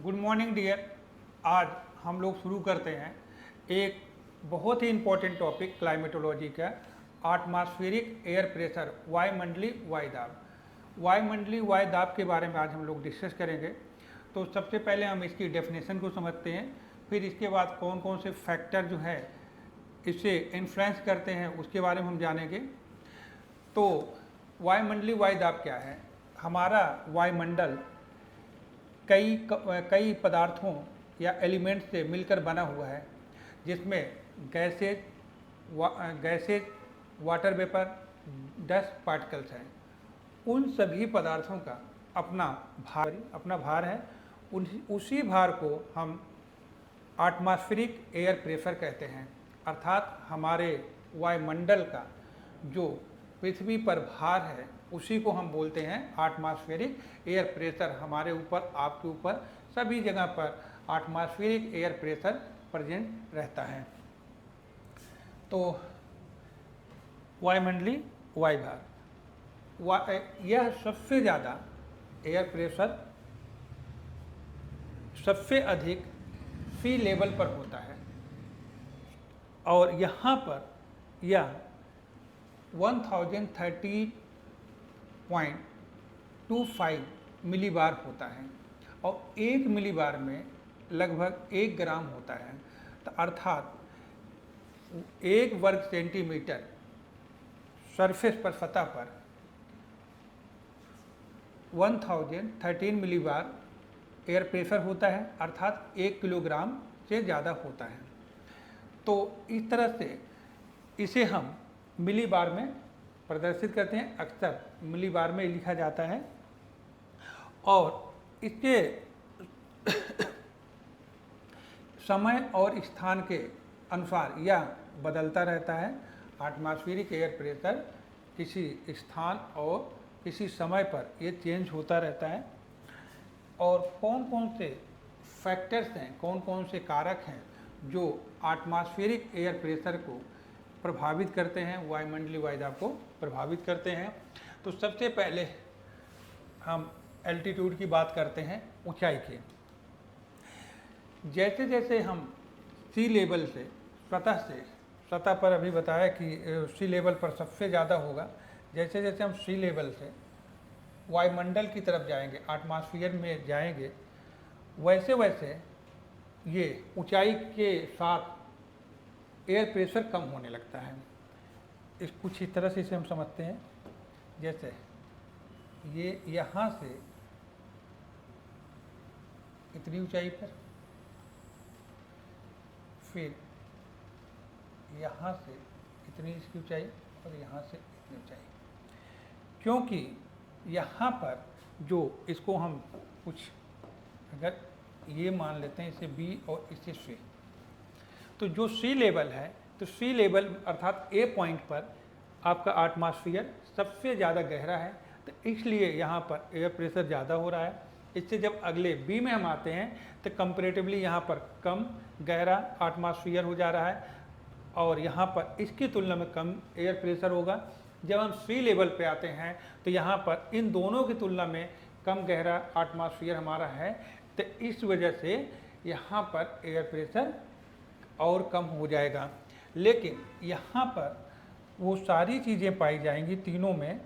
Good morning dear. आज हम लोग शुरू करते हैं एक बहुत ही इम्पोर्टेंट टॉपिक क्लाइमेटोलॉजी का, एटमॉस्फेरिक एयर प्रेशर, वायुमंडलीय वायुदाब। वायुमंडलीय वायुदाब के बारे में आज हम लोग डिस्कस करेंगे। तो सबसे पहले हम इसकी डेफिनेशन को समझते हैं, फिर इसके बाद कौन कौन से फैक्टर जो है इससे इन्फ्लुएंस करते हैं उसके बारे में हम जानेंगे। तो वायुमंडलीय वायुदाब क्या है? हमारा वायुमंडल कई पदार्थों या एलिमेंट्स से मिलकर बना हुआ है, जिसमें gases, water vapour, dust particles हैं। उन सभी पदार्थों का अपना भार है। उसी भार को हम एटमॉस्फेरिक एयर प्रेशर कहते हैं, अर्थात हमारे वायुमंडल का जो पृथ्वी पर भार है उसी को हम बोलते हैं एटमॉस्फेरिक एयर प्रेशर। हमारे ऊपर, आपके ऊपर, सभी जगह पर एटमॉस्फेरिक एयर प्रेशर प्रेजेंट रहता है। तो वायुमंडलीय वायुभार, यह सबसे ज़्यादा एयर प्रेशर सबसे अधिक सी लेवल पर होता है और यहाँ पर यह 1030.25 मिलीबार होता है और 1 मिलीबार में लगभग 1 ग्राम होता है। तो अर्थात 1 वर्ग सेंटीमीटर सरफेस पर, सतह पर 1013 मिलीबार एयर प्रेशर होता है, अर्थात 1 किलोग्राम से ज़्यादा होता है। तो इस तरह से इसे हम मिलीबार में प्रदर्शित करते हैं, अक्सर मिलीबार में लिखा जाता है और इसके समय और स्थान के अनुसार यह बदलता रहता है। एटमॉस्फेरिक एयर प्रेशर किसी स्थान और किसी समय पर ये चेंज होता रहता है। और कौन कौन से फैक्टर्स हैं, कौन कौन से कारक हैं जो एटमॉस्फेरिक एयर प्रेशर को प्रभावित करते हैं, वायुमंडलीय वायुदाब को प्रभावित करते हैं। तो सबसे पहले हम एल्टीट्यूड की बात करते हैं, ऊंचाई की। जैसे जैसे हम सी लेवल से, सतह पर अभी बताया कि सी लेवल पर सबसे ज़्यादा होगा। जैसे जैसे हम सी लेवल से वायुमंडल की तरफ जाएंगे, एटमॉस्फेयर में जाएंगे, वैसे वैसे ये ऊंचाई के साथ एयर प्रेशर कम होने लगता है। इस कुछ इस तरह से इसे हम समझते हैं, जैसे ये यहाँ से इतनी ऊंचाई पर, फिर यहाँ से इतनी इसकी ऊंचाई और यहाँ से इतनी ऊंचाई। क्योंकि यहाँ पर जो इसको हम कुछ अगर ये मान लेते हैं, इसे बी और इसे सी, तो जो सी लेवल है, तो सी लेवल अर्थात ए पॉइंट पर आपका एटमॉस्फेयर सबसे ज़्यादा गहरा है, तो इसलिए यहाँ पर एयर प्रेशर ज़्यादा हो रहा है। इससे जब अगले बी में हम आते हैं तो कंपैरेटिवली यहाँ पर कम गहरा एटमॉस्फेयर हो जा रहा है और यहाँ पर इसकी तुलना में कम एयर प्रेशर होगा। जब हम सी लेवल पे आते हैं तो यहाँ पर इन दोनों की तुलना में कम गहरा एटमॉस्फेयर हमारा है, तो इस वजह से यहाँ पर एयर प्रेशर और कम हो जाएगा। लेकिन यहाँ पर वो सारी चीज़ें पाई जाएंगी तीनों में,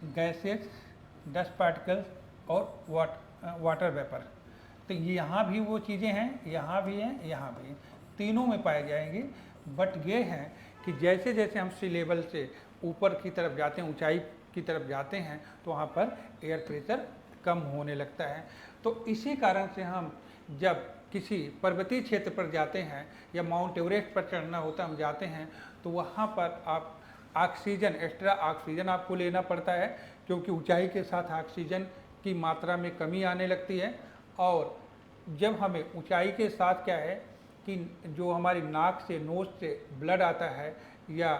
गैसेस, डस्ट पार्टिकल्स और वाटर वेपर। तो यहाँ भी वो चीज़ें हैं, यहाँ भी हैं, यहाँ भी हैं, तीनों में पाई जाएंगी। बट ये है कि जैसे जैसे हम सी लेवल से ऊपर की तरफ जाते हैं, ऊंचाई की तरफ जाते हैं, तो वहाँ पर एयर प्रेशर कम होने लगता है। तो इसी कारण से हम जब किसी पर्वतीय क्षेत्र पर जाते हैं या माउंट एवरेस्ट पर चढ़ना होता है, हम जाते हैं, तो वहाँ पर आप ऑक्सीजन, एक्स्ट्रा ऑक्सीजन आपको लेना पड़ता है, क्योंकि ऊंचाई के साथ ऑक्सीजन की मात्रा में कमी आने लगती है। और जब हमें ऊंचाई के साथ क्या है कि जो हमारी नाक से, नोज से ब्लड आता है या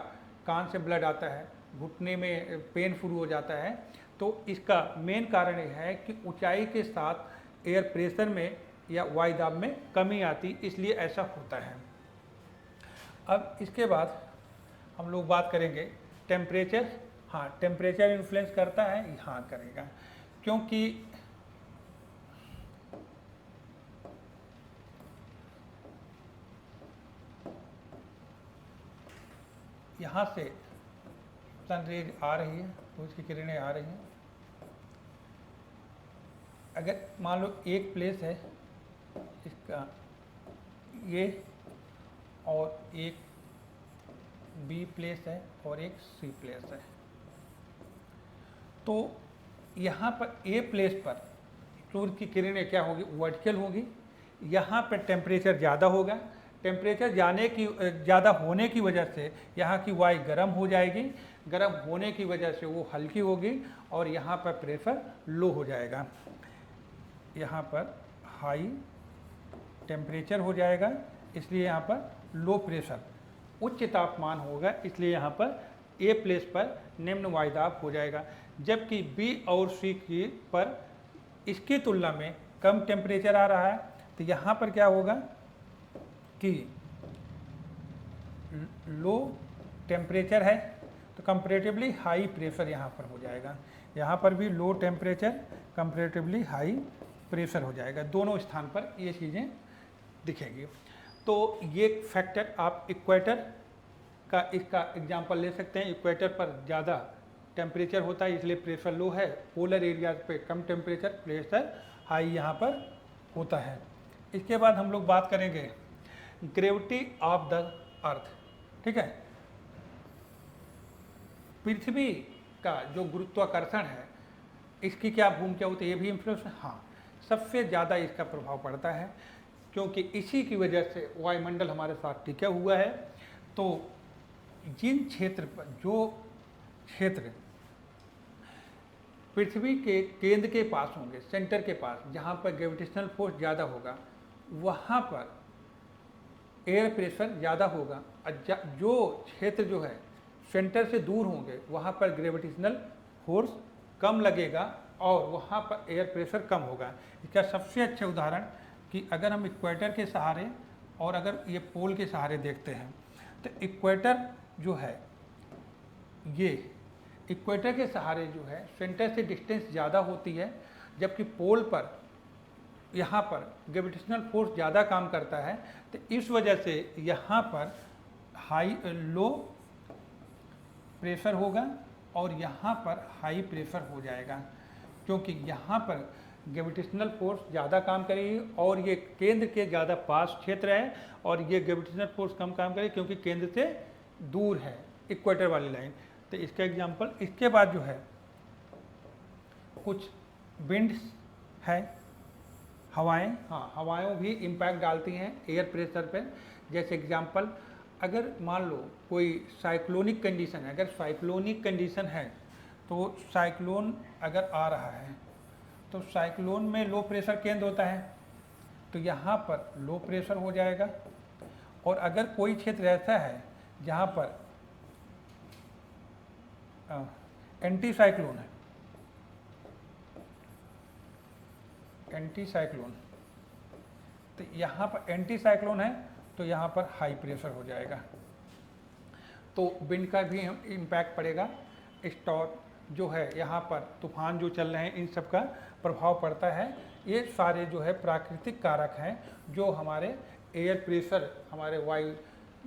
कान से ब्लड आता है, घुटने में पेन शुरू हो जाता है, तो इसका मेन कारण यह है कि ऊंचाई के साथ एयर प्रेशर में या वायुदाब में कमी आती, इसलिए ऐसा होता है। अब इसके बाद हम लोग बात करेंगे टेम्परेचर। हाँ, टेम्परेचर इन्फ्लुएंस करता है, हाँ करेगा, क्योंकि यहाँ से सन रेज आ रही है, सूरज की किरणें आ रही हैं। अगर मान लो एक प्लेस है इसका ये, और एक बी प्लेस है और एक सी प्लेस है, तो यहाँ पर ए प्लेस पर सूर्य की किरणें क्या होगी, वर्टिकल होगी। यहाँ पर टेम्परेचर ज़्यादा होगा, टेम्परेचर ज़्यादा होने की वजह से यहाँ की वायु गर्म हो जाएगी, गर्म होने की वजह से वो हल्की होगी और यहाँ पर प्रेशर लो हो जाएगा। यहाँ पर हाई टेम्परेचर हो जाएगा, इसलिए यहाँ पर लो प्रेशर, उच्च तापमान होगा, इसलिए यहाँ पर ए प्लेस पर निम्न वायुदाब हो जाएगा। जबकि बी और सी की पर इसकी तुलना में कम टेम्परेचर आ रहा है, तो यहाँ पर क्या होगा कि लो टेम्परेचर है तो कंपैरेटिवली हाई प्रेशर यहाँ पर हो जाएगा। यहाँ पर भी low temperature comparatively high pressure हो जाएगा, दोनों स्थान पर ये चीज़ें दिखेंगी। तो ये फैक्टर आप इक्वेटर का इसका एग्जांपल ले सकते हैं। इक्वेटर पर ज़्यादा टेम्परेचर होता है इसलिए प्रेशर लो है, पोलर एरिया पे कम टेम्परेचर, प्रेशर हाई यहाँ पर होता है। इसके बाद हम लोग बात करेंगे ग्रेविटी ऑफ द अर्थ। ठीक है, पृथ्वी का जो गुरुत्वाकर्षण है इसकी क्या भूमिका होती है, ये भी इन्फ्लुएंस। हाँ, सबसे ज़्यादा इसका प्रभाव पड़ता है क्योंकि इसी की वजह से वायुमंडल हमारे साथ टिका हुआ है। तो जिन क्षेत्र पर, जो क्षेत्र पृथ्वी के केंद्र के पास होंगे, सेंटर के पास, जहाँ पर ग्रेविटेशनल फोर्स ज़्यादा होगा, वहाँ पर एयर प्रेशर ज़्यादा होगा। जो क्षेत्र जो है सेंटर से दूर होंगे वहाँ पर ग्रेविटेशनल फोर्स कम लगेगा और वहाँ पर एयर प्रेशर कम होगा। इसका सबसे अच्छा उदाहरण कि अगर हम इक्वेटर के सहारे और अगर ये पोल के सहारे देखते हैं, तो इक्वेटर जो है, ये इक्वेटर के सहारे जो है सेंटर से डिस्टेंस ज़्यादा होती है, जबकि पोल पर यहाँ पर ग्रेविटेशनल फोर्स ज़्यादा काम करता है। तो इस वजह से यहाँ पर लो प्रेशर होगा और यहाँ पर हाई प्रेशर हो जाएगा, क्योंकि यहाँ पर ग्रेविटेशनल फोर्स ज़्यादा काम करेगी और ये केंद्र के ज़्यादा पास क्षेत्र है, और ये ग्रेविटेशनल फोर्स कम काम करेगी क्योंकि केंद्र से दूर है इक्वेटर वाली लाइन। तो इसका एग्जांपल, इसके बाद जो है कुछ विंड्स है, हवाएं। हाँ, हवाएं भी इम्पैक्ट डालती हैं एयर प्रेशर पर। जैसे एग्जांपल, अगर मान लो कोई साइक्लोनिक कंडीशन है, अगर साइक्लोनिक कंडीशन है तो साइक्लोन अगर आ रहा है तो साइक्लोन में लो प्रेशर केंद्र होता है, तो यहाँ पर लो प्रेशर हो जाएगा। और अगर कोई क्षेत्र ऐसा है जहाँ पर एंटी साइक्लोन है, एंटी साइक्लोन, तो यहाँ पर एंटी साइक्लोन है तो यहाँ पर हाई प्रेशर हो जाएगा। तो विंड का भी इम्पैक्ट पड़ेगा। स्टॉर्म जो है, यहाँ पर तूफान जो चल रहे हैं, इन सब का प्रभाव पड़ता है। ये सारे जो है प्राकृतिक कारक हैं जो हमारे एयर प्रेशर, हमारे वायु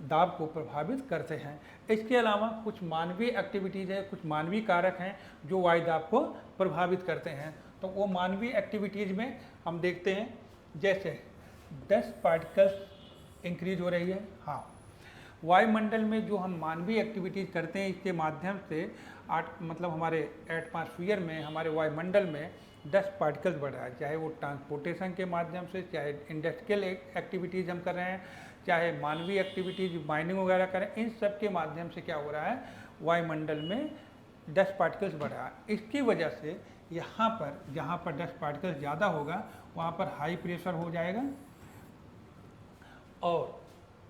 दाब को प्रभावित करते हैं। इसके अलावा कुछ मानवीय एक्टिविटीज़ है, कुछ मानवीय कारक हैं जो वायु दाब को प्रभावित करते हैं। तो वो मानवीय एक्टिविटीज़ में हम देखते हैं, जैसे डस्ट पार्टिकल्स इंक्रीज हो रही है। हाँ, वायुमंडल में जो हम मानवीय एक्टिविटीज़ करते हैं, इसके माध्यम से मतलब हमारे एटमॉस्फेयर में, हमारे वायुमंडल में डस्ट पार्टिकल्स बढ़ रहा है, चाहे वो ट्रांसपोर्टेशन के माध्यम से, चाहे इंडस्ट्रियल एक्टिविटीज़ हम कर रहे हैं, चाहे मानवीय एक्टिविटीज माइनिंग वगैरह करें, इन सब के माध्यम से क्या हो रहा है, वायुमंडल में डस्ट पार्टिकल्स बढ़ रहा है। इसकी वजह से यहाँ पर, जहाँ पर डस्ट पार्टिकल्स ज़्यादा होगा वहाँ पर हाई प्रेशर हो जाएगा। और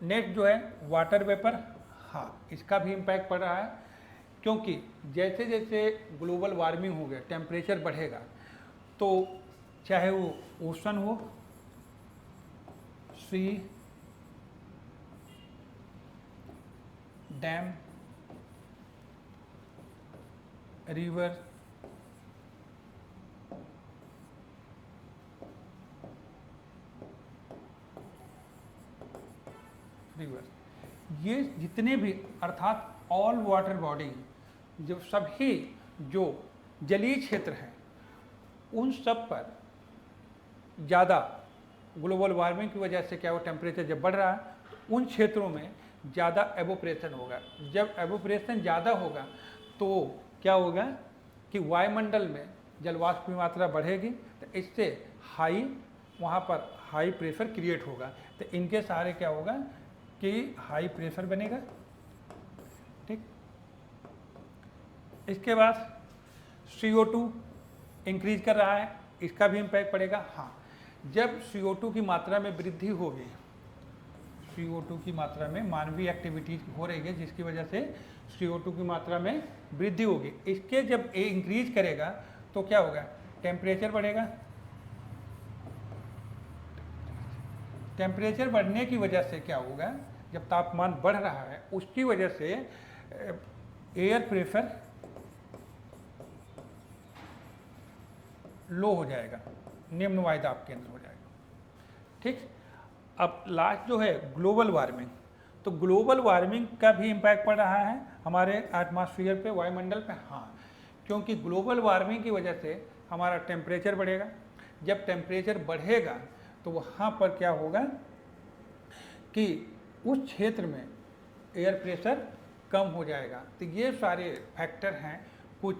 नेक्स्ट जो है वाटर वेपर, हाँ, इसका भी इम्पैक्ट पड़ रहा है, क्योंकि जैसे जैसे ग्लोबल वार्मिंग हो गया, टेम्परेचर बढ़ेगा, तो चाहे वो ओशन हो, सी, डैम, रिवर, ये जितने भी अर्थात ऑल वाटर बॉडी, जो सभी जो जलीय क्षेत्र हैं उन सब पर ज़्यादा ग्लोबल वार्मिंग की वजह से क्या हो, टेम्परेचर जब बढ़ रहा है तो उन क्षेत्रों में ज़्यादा एवोपरेशन होगा। जब एवोपरेशन ज़्यादा होगा तो क्या होगा कि वायुमंडल में जलवाष्प की मात्रा बढ़ेगी, तो इससे हाई वहाँ पर हाई प्रेशर क्रिएट होगा। तो इनके सहारे क्या होगा कि हाई प्रेशर बनेगा। ठीक, इसके बाद CO2 इंक्रीज कर रहा है, इसका भी इम्पैक्ट पड़ेगा। हाँ, जब CO2 की मात्रा में वृद्धि होगी, CO2 की मात्रा में मानवीय एक्टिविटीज हो रही है जिसकी वजह से CO2 की मात्रा में वृद्धि होगी, इसके जब इंक्रीज करेगा तो क्या होगा, टेम्परेचर बढ़ेगा। टेम्परेचर बढ़ने की वजह से क्या होगा, जब तापमान बढ़ रहा है उसकी वजह से एयर प्रेशर लो हो जाएगा, निम्न वायुदाब केंद्र हो जाएगा। ठीक, अब लास्ट जो है ग्लोबल वार्मिंग, तो ग्लोबल वार्मिंग का भी इम्पैक्ट पड़ रहा है हमारे एटमॉस्फेयर पे, वायुमंडल पे। हाँ, क्योंकि ग्लोबल वार्मिंग की वजह से हमारा टेम्परेचर बढ़ेगा। जब टेम्परेचर बढ़ेगा तो वहाँ पर क्या होगा कि उस क्षेत्र में एयर प्रेशर कम हो जाएगा। तो ये सारे फैक्टर हैं, कुछ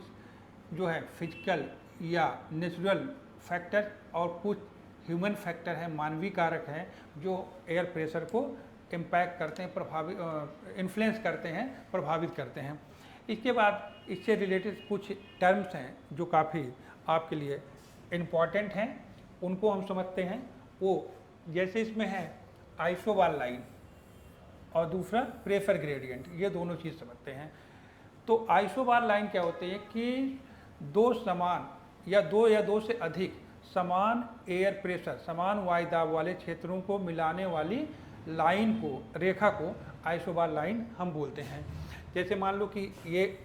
जो है फिजिकल या नेचुरल फैक्टर और कुछ ह्यूमन फैक्टर हैं, मानवीय कारक हैं जो एयर प्रेशर को इम्पैक्ट करते हैं, प्रभावित इन्फ्लुएंस करते हैं, प्रभावित करते हैं। इसके बाद इससे रिलेटेड कुछ टर्म्स हैं जो काफ़ी आपके लिए इम्पॉर्टेंट हैं, उनको हम समझते हैं। वो जैसे इसमें है आइसोबार लाइन और दूसरा प्रेशर ग्रेडियंट, ये दोनों चीज़ समझते हैं। तो आइसोबार लाइन क्या होती है कि दो समान या दो से अधिक समान एयर प्रेशर, समान वायुदाब वाले क्षेत्रों को मिलाने वाली लाइन को, रेखा को आइसोबार लाइन हम बोलते हैं। जैसे मान लो कि ये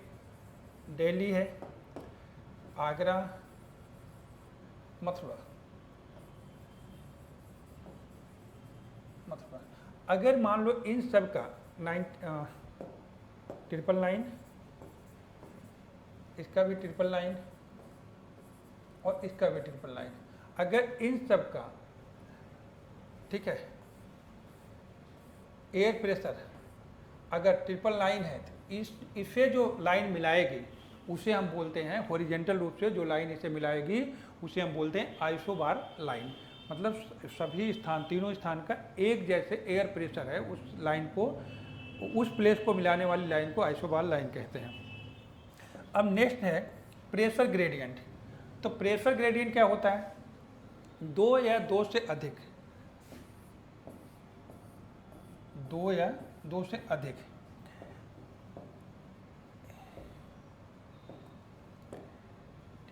दिल्ली है, आगरा, मथुरा, अगर मान लो इन सब का 999, इसका भी 999 और इसका भी 999, अगर इन सब का, ठीक है, एयर प्रेशर अगर 999 है तो इसे जो लाइन मिलाएगी उसे हम बोलते हैं, हॉरिजेंटल रूप से जो लाइन इसे मिलाएगी उसे हम बोलते हैं आइसोबार लाइन। मतलब सभी स्थान, तीनों स्थान का एक जैसे एयर प्रेशर है, उस लाइन को, उस प्लेस को मिलाने वाली लाइन को आइसोबार लाइन कहते हैं। अब नेक्स्ट है प्रेशर ग्रेडियंट। तो प्रेशर ग्रेडियंट क्या होता है, दो या दो से अधिक, दो या दो से अधिक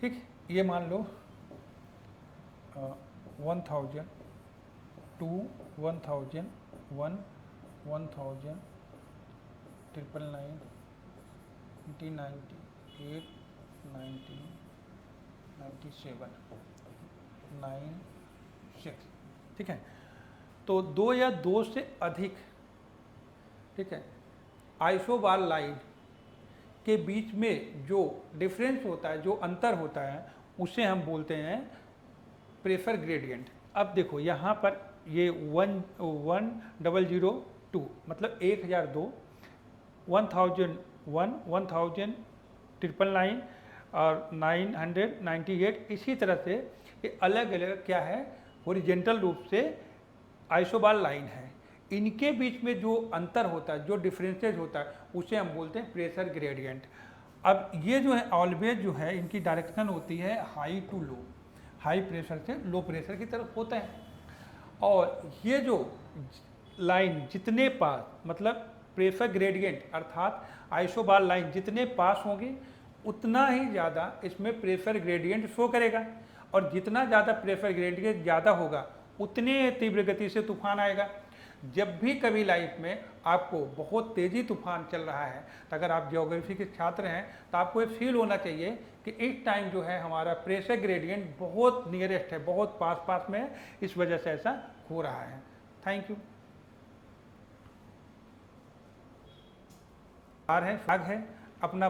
ठीक, ये मान लो 1000, 2, 1000, 1, 1000, 999, 1998, 1997, 96, ठीक है। तो दो या दो से अधिक, ठीक है, आइसोबार लाइन के बीच में जो डिफरेंस होता है, जो अंतर होता है, उसे हम बोलते हैं प्रेशर ग्रेडियंट। अब देखो यहाँ पर ये 1002 मतलब 1002, 1001, 1000, 999 और 998, इसी तरह से ये अलग अलग क्या है, हॉरिजेंटल रूप से आइसोबार लाइन है। इनके बीच में जो अंतर होता है, जो डिफरेंसेज होता है, उसे हम बोलते हैं प्रेशर ग्रेडियंट। अब ये जो है ऑलवेज जो है इनकी डायरेक्शन होती है high to low, high pressure से लो प्रेशर की तरफ होता है। और ये जो लाइन जितने पास, मतलब प्रेशर ग्रेडियंट अर्थात आइसोबार लाइन जितने पास होंगे उतना ही ज़्यादा इसमें प्रेशर ग्रेडियंट शो करेगा, और जितना ज़्यादा प्रेशर ग्रेडियंट ज़्यादा होगा उतने तीव्र गति से तूफान आएगा। जब भी कभी लाइफ में आपको बहुत तेज़ी तूफान चल रहा है, तो अगर आप ज्योग्राफी के छात्र हैं तो आपको ये फील होना चाहिए कि इस टाइम जो है हमारा प्रेशर ग्रेडियंट बहुत नियरेस्ट है, बहुत पास पास में है, इस वजह से ऐसा हो रहा है। Thank you. फ्लैग है अपना